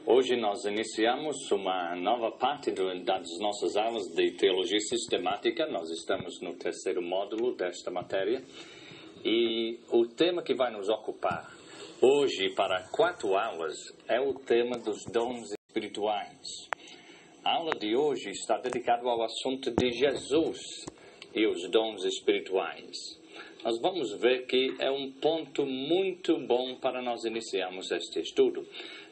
Hoje nós iniciamos uma nova parte das nossas aulas de Teologia Sistemática. Nós estamos no terceiro módulo desta matéria. E o tema que vai nos ocupar hoje para 4 aulas é o tema dos dons espirituais. A aula de hoje está dedicada ao assunto de Jesus e os dons espirituais. Nós vamos ver que é um ponto muito bom para nós iniciarmos este estudo.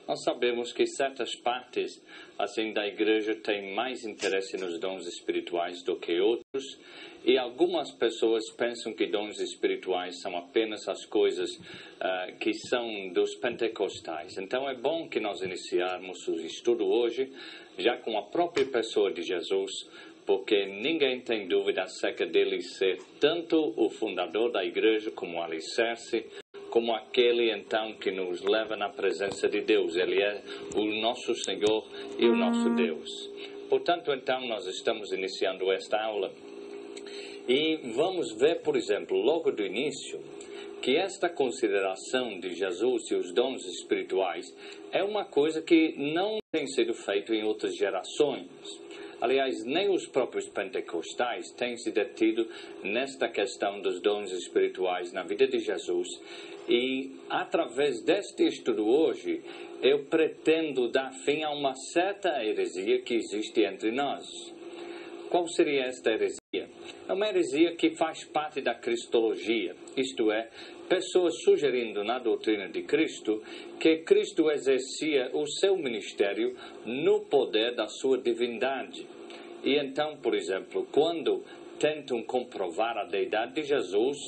Nós sabemos que certas partes assim da igreja têm mais interesse nos dons espirituais do que outros, e algumas pessoas pensam que dons espirituais são apenas as coisas que são dos pentecostais. Então é bom que nós iniciarmos o estudo hoje já com a própria pessoa de Jesus, porque ninguém tem dúvida acerca dele ser tanto o fundador da igreja como o alicerce, como aquele então que nos leva na presença de Deus. Ele é o nosso Senhor e o nosso Deus. Portanto, então, nós estamos iniciando esta aula e vamos ver, por exemplo, logo do início, que esta consideração de Jesus e os dons espirituais é uma coisa que não tem sido feita em outras gerações. Aliás, nem os próprios pentecostais têm se detido nesta questão dos dons espirituais na vida de Jesus. E, através deste estudo hoje, eu pretendo dar fim a uma certa heresia que existe entre nós. Qual seria esta heresia? É uma heresia que faz parte da cristologia, isto é, pessoas sugerindo na doutrina de Cristo que Cristo exercia o seu ministério no poder da sua divindade. E então, por exemplo, quando tentam comprovar a deidade de Jesus,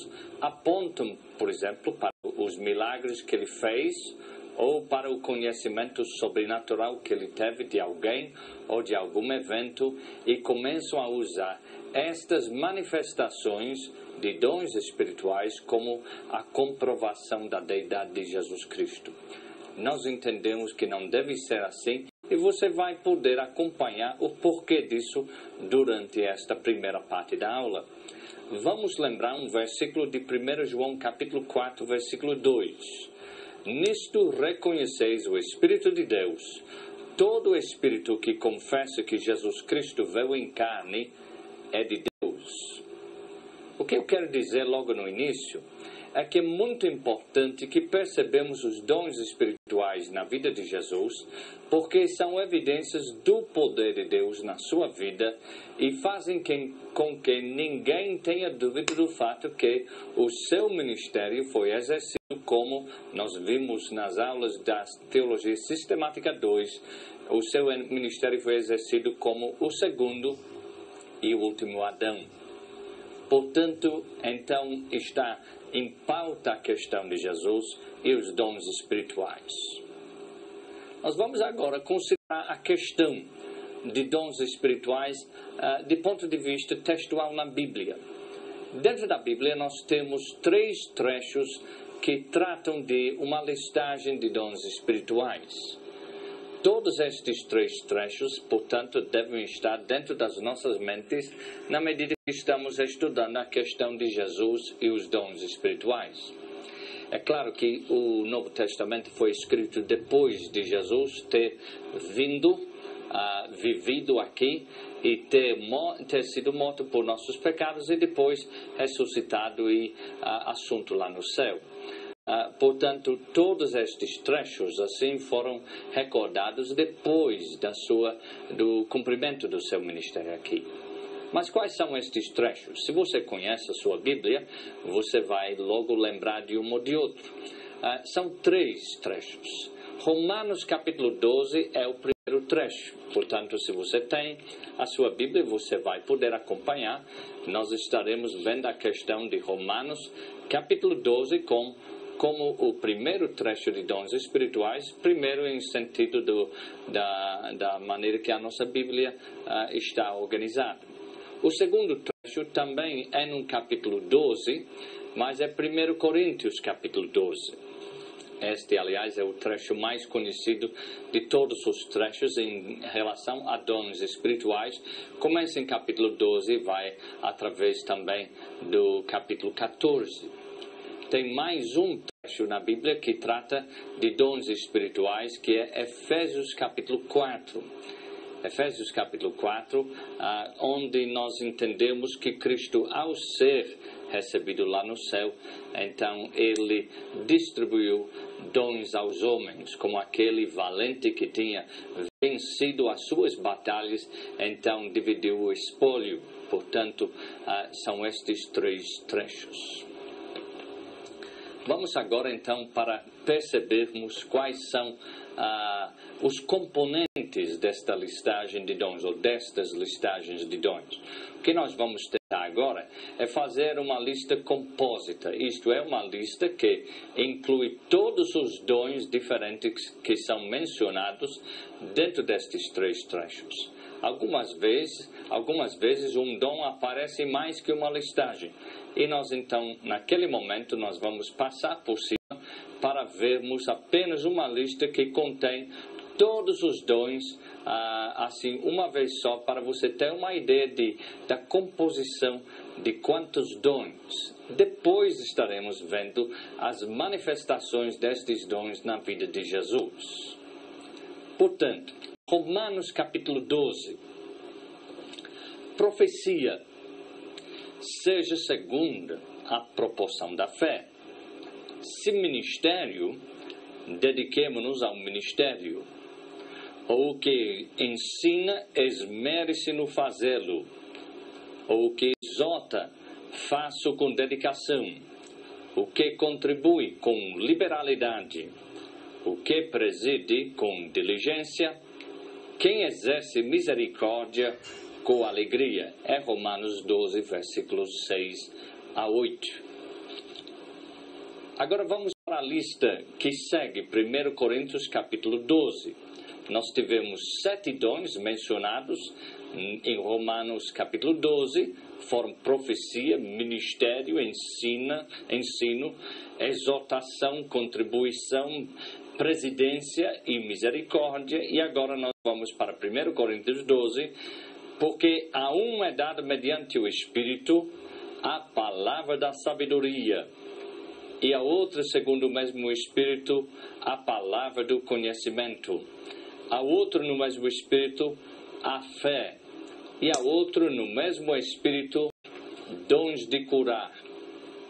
apontam, por exemplo, para os milagres que ele fez ou para o conhecimento sobrenatural que ele teve de alguém ou de algum evento e começam a usar estas manifestações de dons espirituais como a comprovação da deidade de Jesus Cristo. Nós entendemos que não deve ser assim e você vai poder acompanhar o porquê disso durante esta primeira parte da aula. Vamos lembrar um versículo de 1 João capítulo 4, versículo 2. Nisto reconheceis o Espírito de Deus. Todo espírito que confessa que Jesus Cristo veio em carne é de Deus. O que eu quero dizer logo no início é que é muito importante que percebamos os dons espirituais na vida de Jesus, porque são evidências do poder de Deus na sua vida e fazem com que ninguém tenha dúvida do fato que o seu ministério foi exercido, como nós vimos nas aulas da Teologia Sistemática 2, o seu ministério foi exercido como o segundo e o último Adão. Portanto, então está em pauta a questão de Jesus e os dons espirituais. Nós vamos agora considerar a questão de dons espirituais de ponto de vista textual na Bíblia. Dentro da Bíblia nós temos 3 trechos que tratam de uma listagem de dons espirituais. Todos estes 3 trechos, portanto, devem estar dentro das nossas mentes na medida que estamos estudando a questão de Jesus e os dons espirituais. É claro que o Novo Testamento foi escrito depois de Jesus ter vivido aqui e ter sido morto por nossos pecados e depois ressuscitado e assunto lá no céu. Portanto, todos estes trechos assim foram recordados depois do cumprimento do seu ministério aqui. Mas quais são estes trechos? Se você conhece a sua Bíblia, você vai logo lembrar de um ou de outro. São 3 trechos. Romanos capítulo 12 é o primeiro trecho. Portanto, se você tem a sua Bíblia, você vai poder acompanhar. Nós estaremos vendo a questão de Romanos capítulo 12 como o primeiro trecho de dons espirituais, primeiro em sentido da maneira que a nossa Bíblia está organizada. O segundo trecho também é no capítulo 12, mas é 1 Coríntios capítulo 12. Este, aliás, é o trecho mais conhecido de todos os trechos em relação a dons espirituais. Começa em capítulo 12 e vai através também do capítulo 14. Tem mais um na Bíblia que trata de dons espirituais, que é Efésios capítulo 4. Efésios capítulo 4, onde nós entendemos que Cristo, ao ser recebido lá no céu, então ele distribuiu dons aos homens, como aquele valente que tinha vencido as suas batalhas, então dividiu o espólio. Portanto, são estes 3 trechos. Vamos agora então para percebermos quais são os componentes desta listagem de dons, ou destas listagens de dons. O que nós vamos tentar agora é fazer uma lista compósita, isto é, uma lista que inclui todos os dons diferentes que são mencionados dentro destes 3 trechos. Algumas vezes um dom aparece em mais que uma listagem. E nós então, naquele momento, nós vamos passar por cima para vermos apenas uma lista que contém todos os dons, assim, uma vez só, para você ter uma ideia da composição de quantos dons. Depois estaremos vendo as manifestações destes dons na vida de Jesus. Portanto, Romanos capítulo 12. Profecia, seja segundo a proporção da fé. Se ministério, dediquemo-nos ao ministério. Ou o que ensina, esmere-se no fazê-lo. Ou o que exorta, faça-o com dedicação. O que contribui com liberalidade. O que preside com diligência. Quem exerce misericórdia com alegria. É Romanos 12, versículos 6 a 8. Agora vamos para a lista que segue 1 Coríntios capítulo 12. Nós tivemos 7 dons mencionados em Romanos capítulo 12. Foram profecia, ministério, ensino, exortação, contribuição, presidência e misericórdia. E agora nós vamos para 1 Coríntios 12, porque a um é dado mediante o Espírito a palavra da sabedoria, e a outra, segundo o mesmo Espírito, a palavra do conhecimento, a outra, no mesmo Espírito, a fé, e a outra, no mesmo Espírito, dons de curar,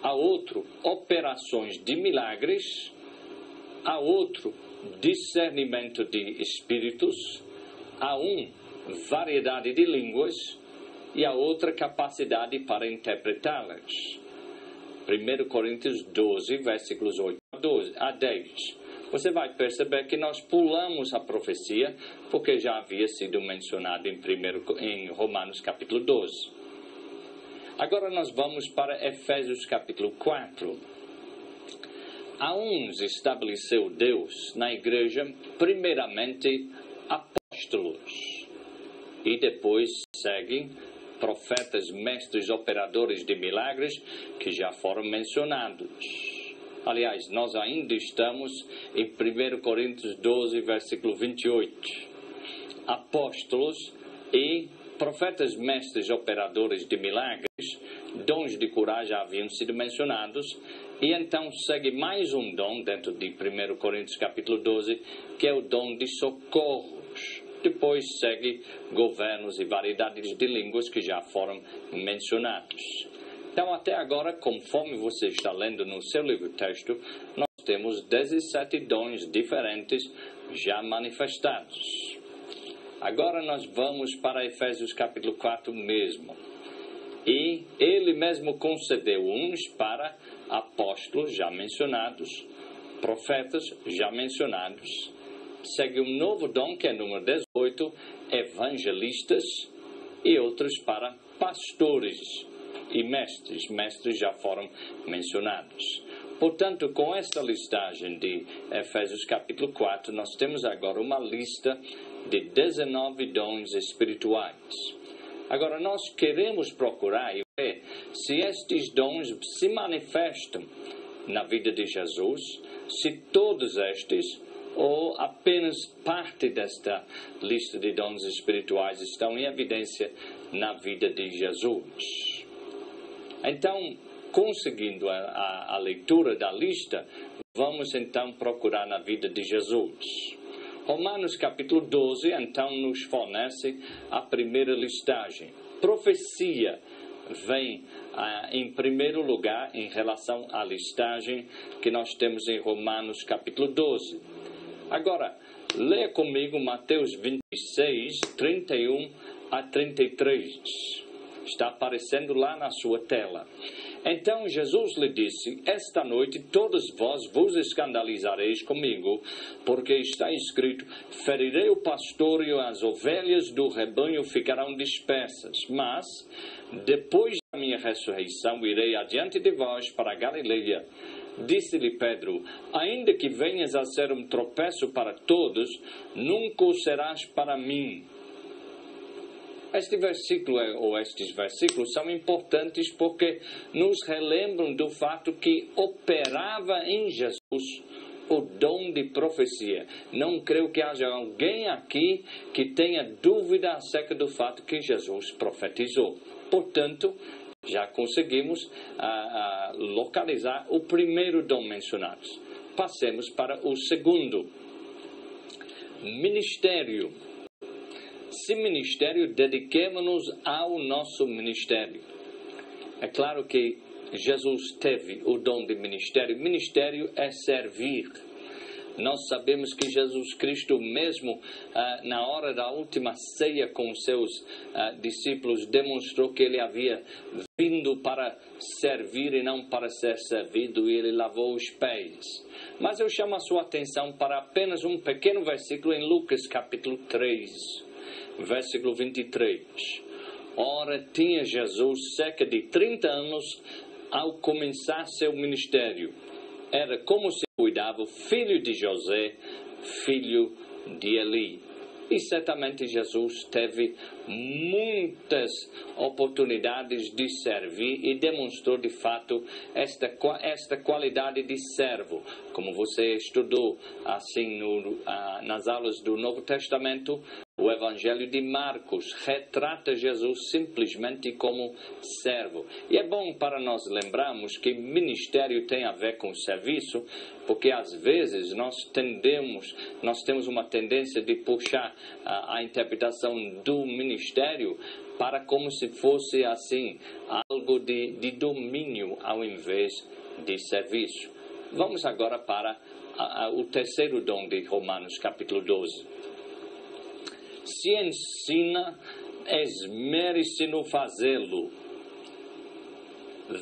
a outro, operações de milagres, a outro, discernimento de espíritos, a um, variedade de línguas, e a outra, capacidade para interpretá-las. 1 Coríntios 12, versículos 8 a 10. Você vai perceber que nós pulamos a profecia, porque já havia sido mencionado em Romanos capítulo 12. Agora nós vamos para Efésios capítulo 4. A uns estabeleceu Deus na igreja, primeiramente, apóstolos, e depois seguem profetas, mestres, operadores de milagres, que já foram mencionados. Aliás, nós ainda estamos em 1 Coríntios 12, versículo 28. Apóstolos e profetas, mestres, operadores de milagres, dons de curar já haviam sido mencionados. E então segue mais um dom dentro de 1 Coríntios capítulo 12, que é o dom de socorros. Depois segue governos e variedades de línguas que já foram mencionados. Então, até agora, conforme você está lendo no seu livro-texto, nós temos 17 dons diferentes já manifestados. Agora nós vamos para Efésios capítulo 4 mesmo. E ele mesmo concedeu uns para apóstolos, já mencionados, profetas, já mencionados. Segue um novo dom, que é número 18, evangelistas, e outros para pastores e mestres. Mestres já foram mencionados. Portanto, com esta listagem de Efésios capítulo 4, nós temos agora uma lista de 19 dons espirituais. Agora, nós queremos procurar e ver se estes dons se manifestam na vida de Jesus, se todos estes, ou apenas parte desta lista de dons espirituais estão em evidência na vida de Jesus. Então, conseguindo a leitura da lista, vamos então procurar na vida de Jesus? Romanos capítulo 12, então, nos fornece a primeira listagem. Profecia vem em primeiro lugar em relação à listagem que nós temos em Romanos capítulo 12. Agora, leia comigo Mateus 26, 31 a 33. Está aparecendo lá na sua tela. Então Jesus lhe disse: esta noite todos vós vos escandalizareis comigo, porque está escrito: ferirei o pastor e as ovelhas do rebanho ficarão dispersas. Mas, depois da minha ressurreição, irei adiante de vós para a Galileia. Disse-lhe Pedro: ainda que venhas a ser um tropeço para todos, nunca o serás para mim. Este versículo, ou estes versículos, são importantes porque nos relembram do fato que operava em Jesus o dom de profecia. Não creio que haja alguém aqui que tenha dúvida acerca do fato que Jesus profetizou. Portanto, já conseguimos localizar o primeiro dom mencionado. Passemos para o segundo. Ministério. Se ministério, dediquemo-nos ao nosso ministério. É claro que Jesus teve o dom de ministério. Ministério é servir. Nós sabemos que Jesus Cristo mesmo, na hora da última ceia com os seus discípulos, demonstrou que ele havia vindo para servir e não para ser servido, e ele lavou os pés. Mas eu chamo a sua atenção para apenas um pequeno versículo em Lucas capítulo 3, versículo 23. Ora, tinha Jesus cerca de 30 anos ao começar seu ministério. Era como se cuidava o filho de José, filho de Eli. E certamente Jesus teve muitas oportunidades de servir e demonstrou de fato esta qualidade de servo. Como você estudou assim nas aulas do Novo Testamento, o Evangelho de Marcos retrata Jesus simplesmente como servo. E é bom para nós lembrarmos que ministério tem a ver com serviço, porque às vezes nós temos uma tendência de puxar a interpretação do ministério para como se fosse assim, algo de domínio ao invés de serviço. Vamos agora para o terceiro dom de Romanos capítulo 12. Se ensina, esmere-se no fazê-lo.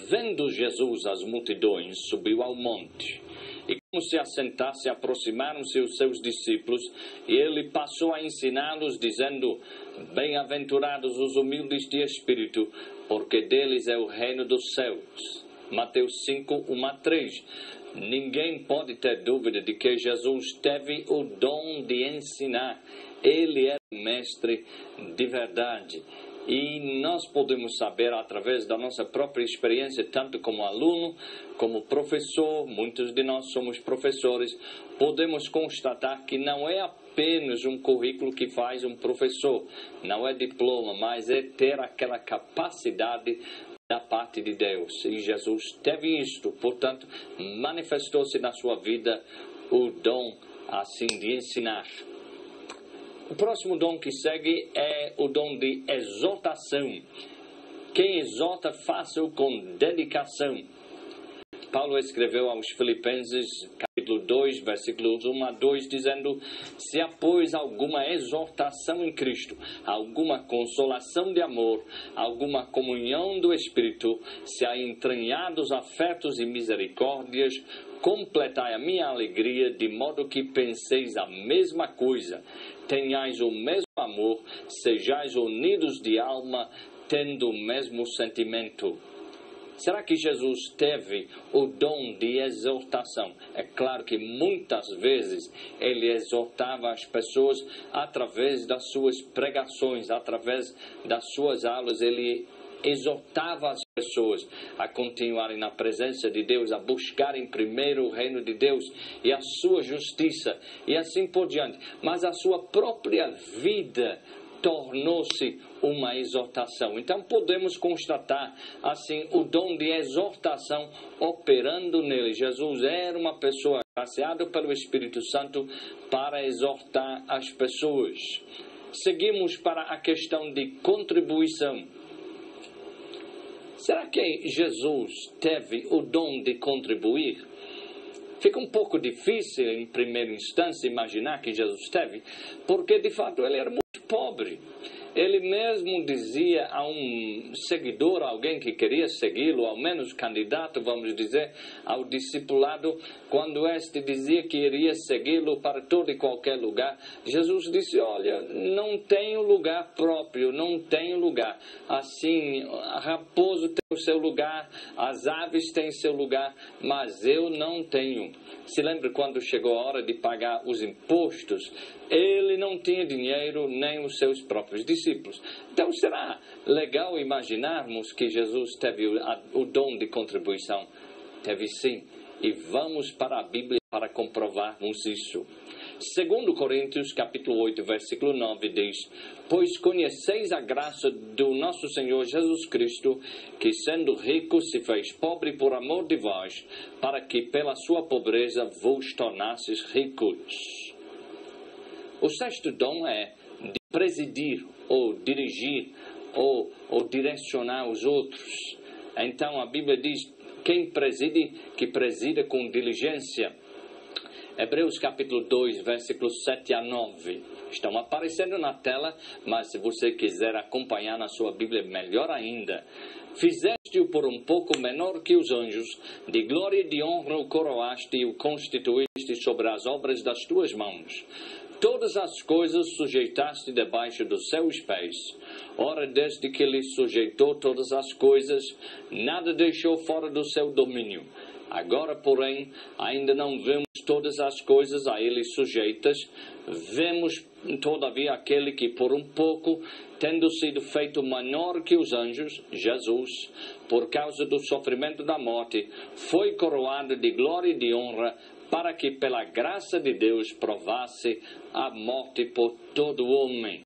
Vendo Jesus as multidões, subiu ao monte. E como se assentasse, aproximaram-se os seus discípulos, e ele passou a ensiná-los, dizendo: bem-aventurados os humildes de espírito, porque deles é o reino dos céus. Mateus 5, 1 a 3. Ninguém pode ter dúvida de que Jesus teve o dom de ensinar. Ele é mestre de verdade. E nós podemos saber, através da nossa própria experiência, tanto como aluno, como professor, muitos de nós somos professores, podemos constatar que não é apenas um currículo que faz um professor, não é diploma, mas é ter aquela capacidade da parte de Deus. E Jesus teve isto, portanto, manifestou-se na sua vida o dom, assim, de ensinar. O próximo dom que segue é o dom de exortação. Quem exorta, faça-o com dedicação. Paulo escreveu aos Filipenses, capítulo 2, versículos 1 a 2, dizendo: se há, pois, alguma exortação em Cristo, alguma consolação de amor, alguma comunhão do Espírito, se há entranhados afetos e misericórdias, completai a minha alegria, de modo que penseis a mesma coisa, tenhais o mesmo amor, sejais unidos de alma, tendo o mesmo sentimento. Será que Jesus teve o dom de exortação? É claro que muitas vezes ele exortava as pessoas através das suas pregações, através das suas aulas. Ele exortava as pessoas a continuarem na presença de Deus, a buscarem primeiro o reino de Deus e a sua justiça, e assim por diante. Mas a sua própria vida tornou-se uma exortação. Então podemos constatar assim o dom de exortação operando nele. Jesus era uma pessoa agraciado pelo Espírito Santo para exortar as pessoas. Seguimos para a questão de contribuição. Será que Jesus teve o dom de contribuir? Fica um pouco difícil, em primeira instância, imaginar que Jesus teve, porque, de fato, ele era muito pobre. Ele mesmo dizia a um seguidor, alguém que queria segui-lo, ao menos candidato, vamos dizer, ao discipulado, quando este dizia que iria segui-lo para todo e qualquer lugar, Jesus disse, olha, não tenho lugar próprio, não tenho lugar. Assim, a raposo tem o seu lugar, as aves têm seu lugar, mas eu não tenho. Se lembra quando chegou a hora de pagar os impostos? Ele não tinha dinheiro, nem os seus próprios discípulos. Então, será legal imaginarmos que Jesus teve o dom de contribuição? Teve sim. E vamos para a Bíblia para comprovarmos isso. 2 Coríntios, capítulo 8, versículo 9, diz: Pois conheceis a graça do nosso Senhor Jesus Cristo, que sendo rico se fez pobre por amor de vós, para que pela sua pobreza vos tornasseis ricos. O sexto dom é de presidir, ou dirigir, ou direcionar os outros. Então a Bíblia diz, quem preside, que presida com diligência. Hebreus capítulo 2, versículos 7 a 9. Estão aparecendo na tela, mas se você quiser acompanhar na sua Bíblia, melhor ainda. Fizeste-o por um pouco menor que os anjos, de glória e de honra o coroaste e o constituíste sobre as obras das tuas mãos. Todas as coisas sujeitaste debaixo dos seus pés. Ora, desde que lhe sujeitou todas as coisas, nada deixou fora do seu domínio. Agora, porém, ainda não vemos todas as coisas a ele sujeitas. Vemos, todavia, aquele que por um pouco, tendo sido feito menor que os anjos, Jesus, por causa do sofrimento da morte, foi coroado de glória e de honra, para que pela graça de Deus provasse a morte por todo homem.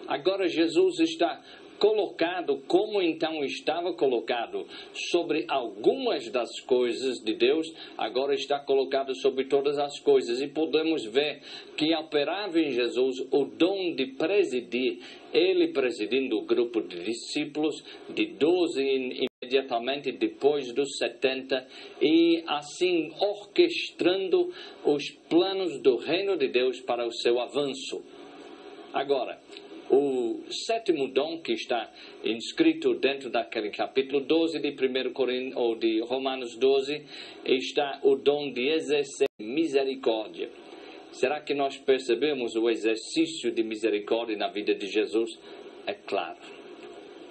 Agora Jesus está colocado, como então estava colocado sobre algumas das coisas de Deus, agora está colocado sobre todas as coisas. E podemos ver que operava em Jesus o dom de presidir, ele presidindo o grupo de discípulos, de 12 imediatamente depois dos 70, e assim orquestrando os planos do reino de Deus para o seu avanço. Agora, o sétimo dom que está inscrito dentro daquele capítulo 12 de 1 Coríntios, ou de Romanos 12, está o dom de exercer misericórdia. Será que nós percebemos o exercício de misericórdia na vida de Jesus? É claro.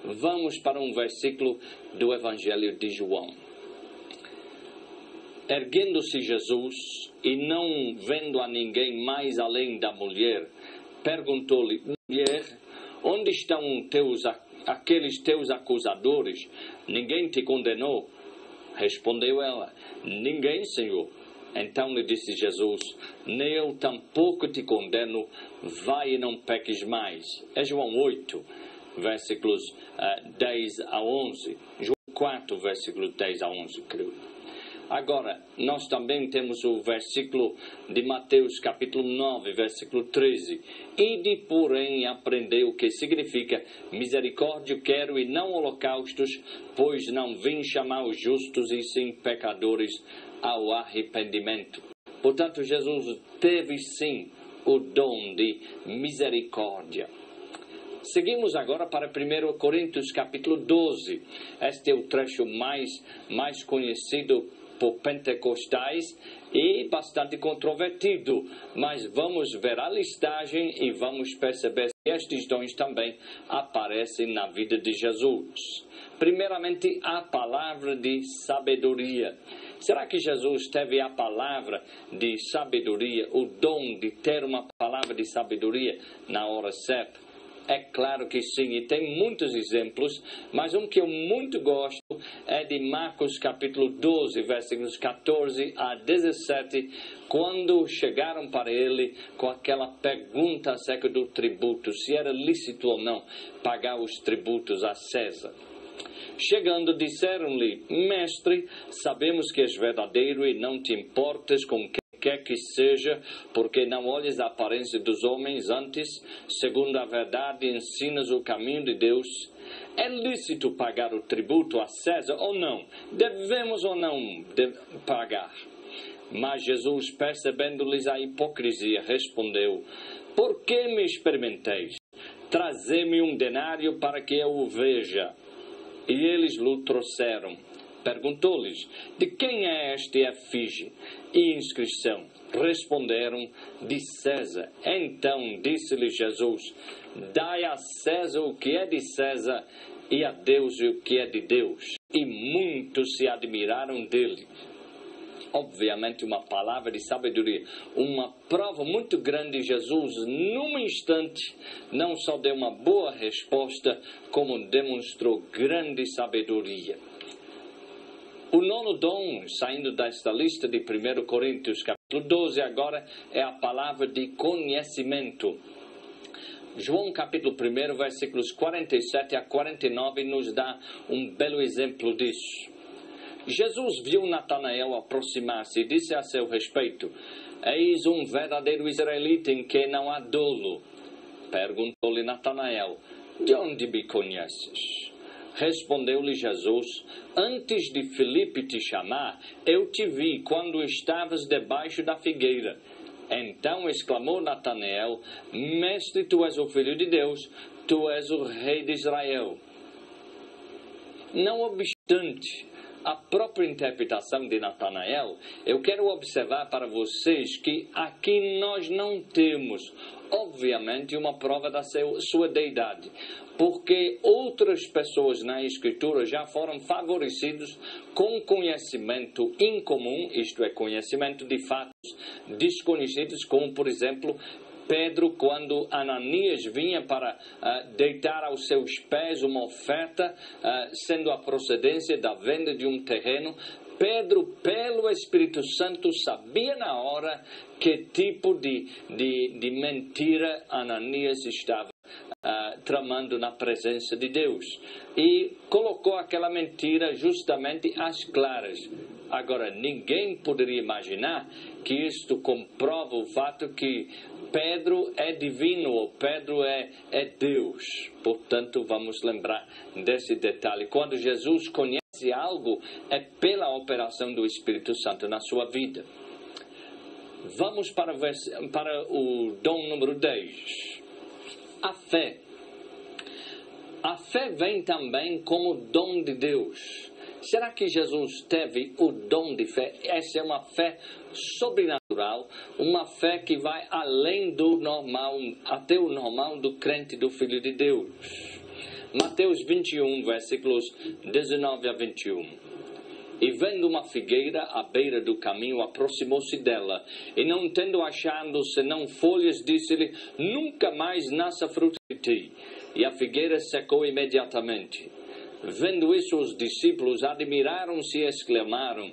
Vamos para um versículo do Evangelho de João. Erguendo-se Jesus e não vendo a ninguém mais além da mulher, perguntou-lhe, mulher, onde estão aqueles teus acusadores? Ninguém te condenou? Respondeu ela, ninguém, Senhor. Então lhe disse Jesus, nem eu tampouco te condeno, vai e não peques mais. É João 8, versículos 10 a 11. João 4, versículo 10 a 11, creio. Agora, nós também temos o versículo de Mateus, capítulo 9, versículo 13. Ide, porém, aprendei o que significa misericórdia quero e não holocaustos, pois não vim chamar os justos e sim pecadores ao arrependimento. Portanto, Jesus teve sim o dom de misericórdia. Seguimos agora para 1 Coríntios, capítulo 12. Este é o trecho mais conhecido por pentecostais e bastante controvertido, mas vamos ver a listagem e vamos perceber que estes dons também aparecem na vida de Jesus. Primeiramente, a palavra de sabedoria. Será que Jesus teve a palavra de sabedoria, o dom de ter uma palavra de sabedoria na hora certa? É claro que sim, e tem muitos exemplos, mas um que eu muito gosto é de Marcos capítulo 12, versículos 14 a 17, quando chegaram para ele com aquela pergunta acerca do tributo, se era lícito ou não pagar os tributos a César. Chegando, disseram-lhe, mestre, sabemos que és verdadeiro e não te importas com quem quer que seja, porque não olhes a aparência dos homens, antes, segundo a verdade, ensinas o caminho de Deus. É lícito pagar o tributo a César ou não? Devemos ou não pagar? Mas Jesus, percebendo-lhes a hipocrisia, respondeu: por que me experimenteis? Trazei-me um denário para que eu o veja. E eles lhe trouxeram. Perguntou-lhes: de quem é esta efígie e inscrição? Responderam: de César. Então disse-lhe Jesus: dai a César o que é de César e a Deus o que é de Deus. E muitos se admiraram dele. Obviamente uma palavra de sabedoria, uma prova muito grande. Jesus, num instante, não só deu uma boa resposta, como demonstrou grande sabedoria. O nono dom, saindo desta lista de 1 Coríntios capítulo 12, agora é a palavra de conhecimento. João capítulo 1, versículos 47 a 49, nos dá um belo exemplo disso. Jesus viu Natanael aproximar-se e disse a seu respeito: eis um verdadeiro israelita em que não há dolo. Perguntou-lhe Natanael: de onde me conheces? Respondeu-lhe Jesus: antes de Filipe te chamar, eu te vi quando estavas debaixo da figueira. Então exclamou Natanael: mestre, tu és o Filho de Deus, tu és o Rei de Israel. Não obstante a própria interpretação de Natanael, eu quero observar para vocês que aqui nós não temos, obviamente, uma prova da sua deidade, porque outras pessoas na Escritura já foram favorecidos com conhecimento incomum, isto é, conhecimento de fatos desconhecidos, como, por exemplo, Pedro, quando Ananias vinha para deitar aos seus pés uma oferta, sendo a procedência da venda de um terreno, Pedro, pelo Espírito Santo, sabia na hora que tipo de mentira Ananias estava tramando na presença de Deus. E colocou aquela mentira justamente às claras. Agora, ninguém poderia imaginar que isto comprova o fato que Pedro é divino, ou Pedro é Deus. Portanto, vamos lembrar desse detalhe. Quando Jesus conhece algo, é pela operação do Espírito Santo na sua vida. Vamos para o dom número 10. A fé. A fé vem também como dom de Deus. Será que Jesus teve o dom de fé? Essa é uma fé sobrenatural, uma fé que vai além do normal, até o normal do crente, do Filho de Deus. Mateus 21, versículos 19 a 21. E vendo uma figueira à beira do caminho, aproximou-se dela, e não tendo achado senão folhas, disse-lhe: nunca mais nasça fruto de ti. E a figueira secou imediatamente. Vendo isso, os discípulos admiraram-se e exclamaram: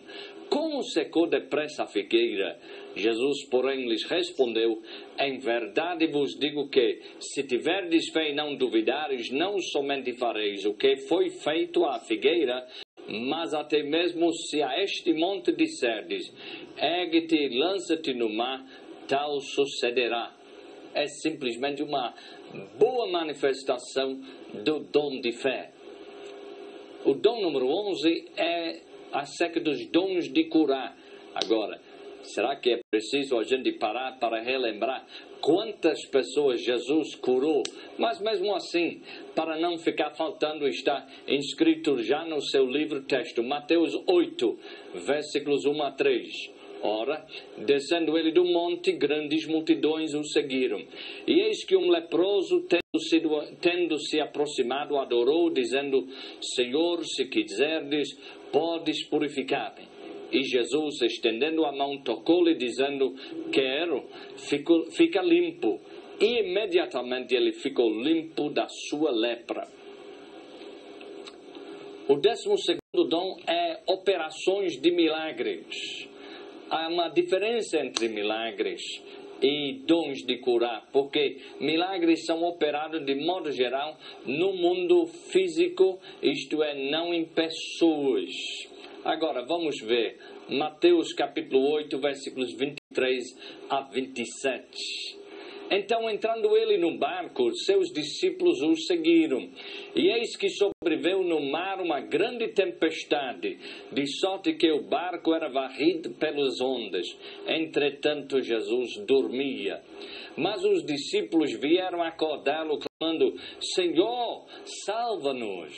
como secou depressa a figueira? Jesus, porém, lhes respondeu: em verdade vos digo que, se tiverdes fé e não duvidares, não somente fareis o que foi feito à figueira, mas até mesmo se a este monte disserdes: ergue-te e lança-te no mar, tal sucederá. É simplesmente uma boa manifestação do dom de fé. O dom número 11 é acerca dos dons de curar. Agora, será que é preciso a gente parar para relembrar quantas pessoas Jesus curou? Mas mesmo assim, para não ficar faltando, está inscrito já no seu livro texto, Mateus 8, versículos 1 a 3. Ora, descendo ele do monte, grandes multidões o seguiram. E eis que um leproso, tendo se aproximado, adorou, dizendo: Senhor, se quiserdes, podes purificar-me. E Jesus, estendendo a mão, tocou-lhe, dizendo: quero, fica limpo. E imediatamente ele ficou limpo da sua lepra. O 12º dom é operações de milagres. Há uma diferença entre milagres e dons de curar, porque milagres são operados de modo geral no mundo físico, isto é, não em pessoas. Agora vamos ver Mateus capítulo 8, versículos 23 a 27. Então, entrando ele no barco, seus discípulos o seguiram. E eis que sobreveio no mar uma grande tempestade, de sorte que o barco era varrido pelas ondas. Entretanto, Jesus dormia. Mas os discípulos vieram acordá-lo, clamando: Senhor, salva-nos,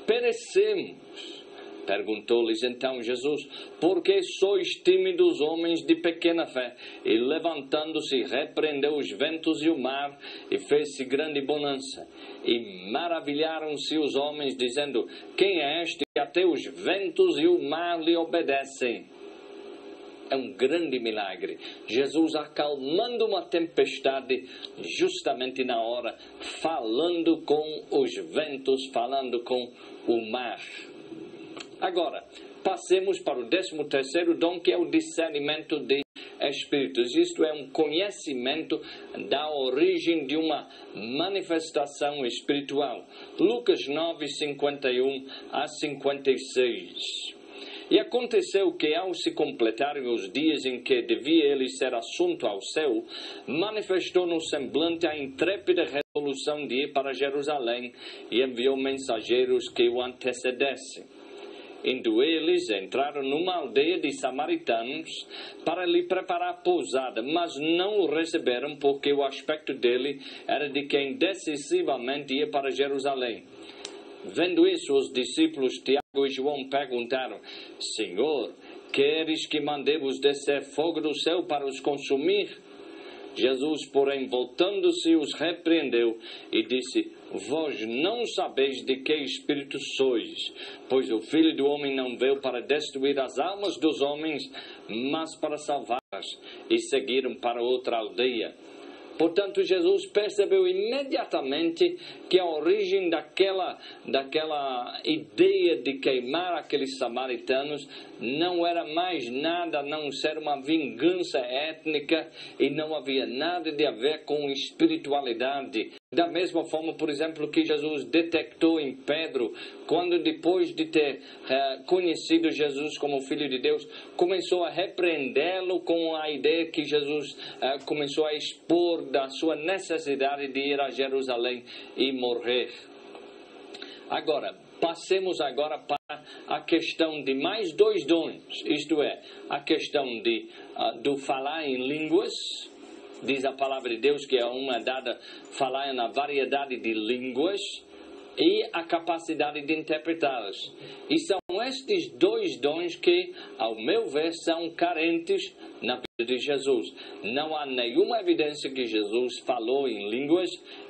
perecemos. Perguntou-lhes então Jesus: por que sois tímidos, homens de pequena fé? E levantando-se, repreendeu os ventos e o mar, e fez-se grande bonança. E maravilharam-se os homens, dizendo: quem é este que até os ventos e o mar lhe obedecem? É um grande milagre. Jesus acalmando uma tempestade justamente na hora, falando com os ventos, falando com o mar. Agora, passemos para o 13º dom, que é o discernimento de espíritos. Isto é um conhecimento da origem de uma manifestação espiritual. Lucas 9, 51 a 56. E aconteceu que, ao se completarem os dias em que devia ele ser assunto ao céu, manifestou no semblante a intrépida resolução de ir para Jerusalém e enviou mensageiros que o antecedessem. Indo eles, entraram numa aldeia de samaritanos para lhe preparar pousada, mas não o receberam, porque o aspecto dele era de quem decisivamente ia para Jerusalém. Vendo isso, os discípulos Tiago e João perguntaram: Senhor, queres que mandemos descer fogo do céu para os consumir? Jesus, porém, voltando-se, os repreendeu e disse: vós não sabeis de que espírito sois, pois o Filho do Homem não veio para destruir as almas dos homens, mas para salvá-las. E seguiram para outra aldeia. Portanto, Jesus percebeu imediatamente que a origem daquela ideia de queimar aqueles samaritanos não era mais nada a não ser uma vingança étnica, e não havia nada de a ver com espiritualidade. Da mesma forma, por exemplo, que Jesus detectou em Pedro, quando depois de ter conhecido Jesus como Filho de Deus, começou a repreendê-lo com a ideia que Jesus começou a expor da sua necessidade de ir a Jerusalém e morrer. Agora, passemos agora para a questão de mais dois dons, isto é, a questão do falar em línguas. Diz a palavra de Deus que é uma dada falar na variedade de línguas, e a capacidade de interpretá-las. E são estes dois dons que, ao meu ver, são carentes na vida de Jesus. Não há nenhuma evidência que Jesus falou em línguas,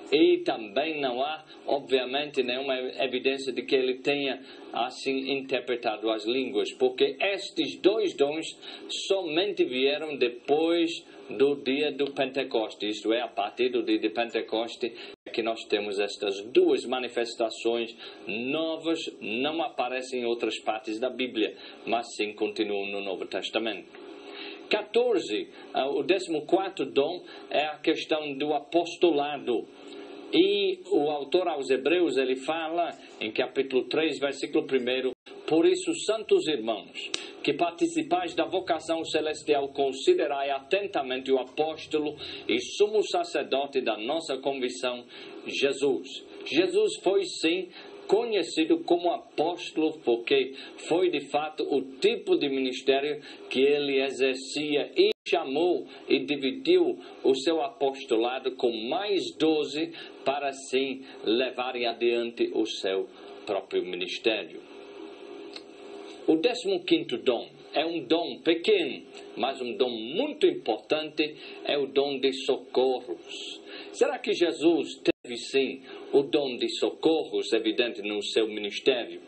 e também não há, obviamente, nenhuma evidência de que ele tenha assim interpretado as línguas, porque estes dois dons somente vieram depois do dia do Pentecoste, isto é, a partir do dia de Pentecoste que nós temos estas duas manifestações novas. Não aparecem em outras partes da Bíblia, mas sim continuam no Novo Testamento. 14, o 14º dom é a questão do apostolado. E o autor aos Hebreus, ele fala em capítulo 3, versículo 1: por isso, santos irmãos, que participais da vocação celestial, considerai atentamente o apóstolo e sumo sacerdote da nossa convicção, Jesus. Jesus foi, sim, conhecido como apóstolo, porque foi de fato o tipo de ministério que ele exercia, e chamou e dividiu o seu apostolado com mais 12 para assim levarem adiante o seu próprio ministério. O 15º dom é um dom pequeno, mas um dom muito importante, é o dom de socorros. Será que Jesus teve sim o dom de socorros evidente no seu ministério?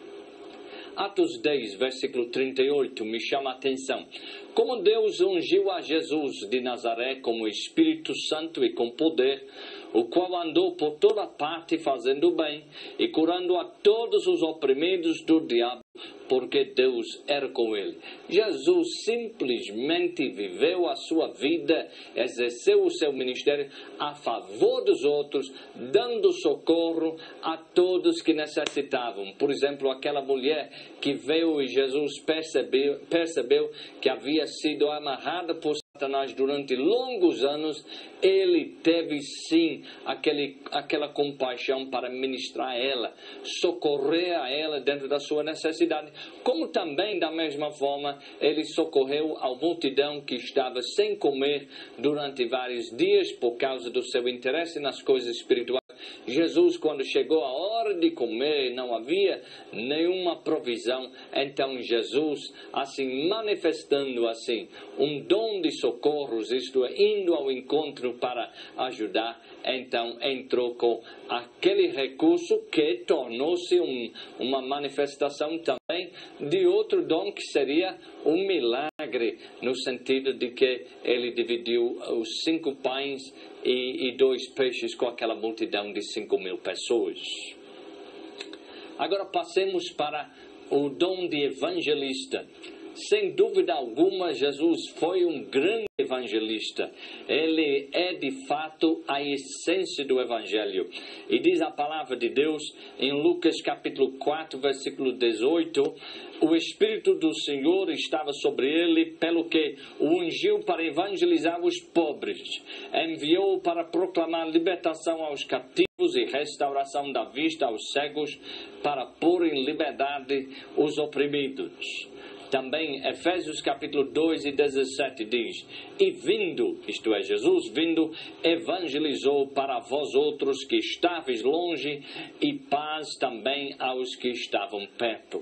Atos 10, versículo 38, me chama a atenção. Como Deus ungiu a Jesus de Nazaré com o Espírito Santo e com poder, o qual andou por toda parte fazendo bem e curando a todos os oprimidos do diabo, porque Deus era com ele. Jesus simplesmente viveu a sua vida, exerceu o seu ministério a favor dos outros, dando socorro a todos que necessitavam. Por exemplo, aquela mulher que veio e Jesus percebeu que havia sido amarrada por Satanás durante longos anos, ele teve sim aquela compaixão para ministrar a ela, socorrer a ela dentro da sua necessidade. Como também, da mesma forma, ele socorreu a multidão que estava sem comer durante vários dias por causa do seu interesse nas coisas espirituais. Jesus, quando chegou a hora de comer, não havia nenhuma provisão. Então Jesus, assim, manifestando assim um dom de socorros, isto é, indo ao encontro para ajudar, então entrou com aquele recurso que tornou-se uma manifestação também de outro dom, que seria um milagre, no sentido de que ele dividiu os 5 pães e 2 peixes com aquela multidão de 5.000 pessoas. Agora passemos para o dom de evangelista. Sem dúvida alguma, Jesus foi um grande evangelista. Ele é de fato a essência do evangelho. E diz a palavra de Deus em Lucas capítulo 4, versículo 18: o Espírito do Senhor estava sobre ele, pelo que o ungiu para evangelizar os pobres, enviou-o para proclamar libertação aos cativos e restauração da vista aos cegos, para pôr em liberdade os oprimidos. Também Efésios capítulo 2 e 17 diz: e vindo, isto é, Jesus vindo, evangelizou para vós outros que estáveis longe, e paz também aos que estavam perto.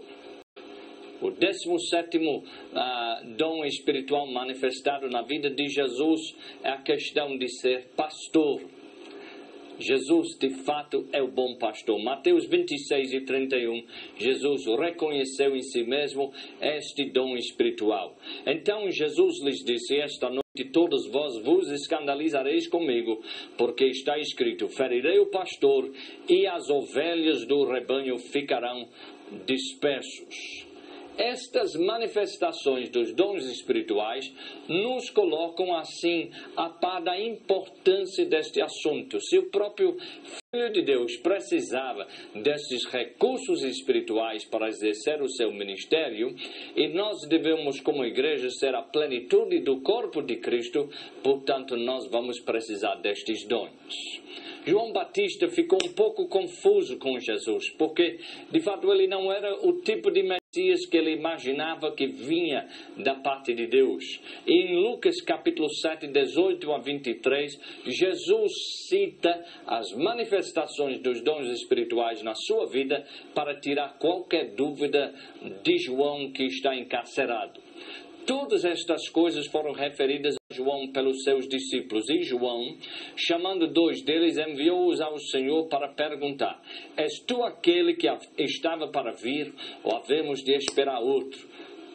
O 17º dom espiritual manifestado na vida de Jesus é a questão de ser pastor. Jesus, de fato, é o bom pastor. Mateus 26 e 31, Jesus reconheceu em si mesmo este dom espiritual. Então Jesus lhes disse: esta noite todos vós vos escandalizareis comigo, porque está escrito: ferirei o pastor e as ovelhas do rebanho ficarão dispersos. Estas manifestações dos dons espirituais nos colocam assim a par da importância deste assunto. Se o próprio Filho de Deus precisava desses recursos espirituais para exercer o seu ministério, e nós devemos, como igreja, ser a plenitude do corpo de Cristo, portanto nós vamos precisar destes dons. João Batista ficou um pouco confuso com Jesus, porque de fato ele não era o tipo de Messias que ele imaginava que vinha da parte de Deus. E em Lucas capítulo 7, 18 a 23, Jesus cita as manifestações dos dons espirituais na sua vida para tirar qualquer dúvida de João, que está encarcerado. Todas estas coisas foram referidas a João pelos seus discípulos. E João, chamando 2 deles, enviou-os ao Senhor para perguntar: és tu aquele que estava para vir, ou havemos de esperar outro?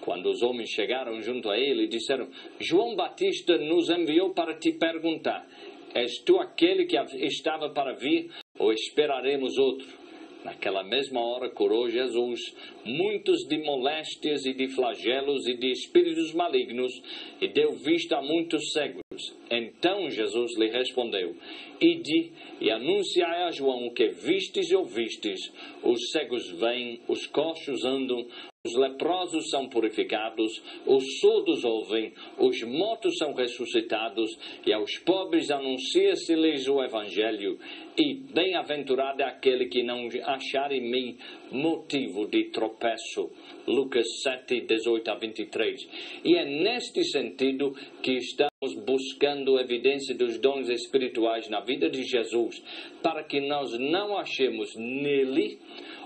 Quando os homens chegaram junto a ele, disseram: João Batista nos enviou para te perguntar: és tu aquele que estava para vir, ou esperaremos outro? Naquela mesma hora curou Jesus muitos de moléstias e de flagelos e de espíritos malignos, e deu vista a muitos cegos. Então Jesus lhe respondeu: ide e anunciai a João o que vistes e ouvistes: os cegos vêm, os coxos andam, os leprosos são purificados, os surdos ouvem, os mortos são ressuscitados, e aos pobres anuncia-se-lhes o Evangelho. E bem-aventurado é aquele que não achar em mim motivo de tropeço. Lucas 7, 18 a 23. E é neste sentido que estamos buscando evidência dos dons espirituais na vida de Jesus, para que nós não achemos nele,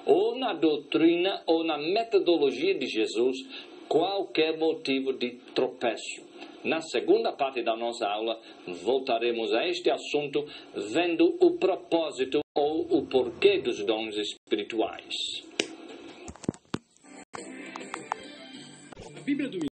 ou na doutrina, ou na metodologia de Jesus, qualquer motivo de tropeço. Na segunda parte da nossa aula, voltaremos a este assunto, vendo o propósito ou o porquê dos dons espirituais. A Bíblia do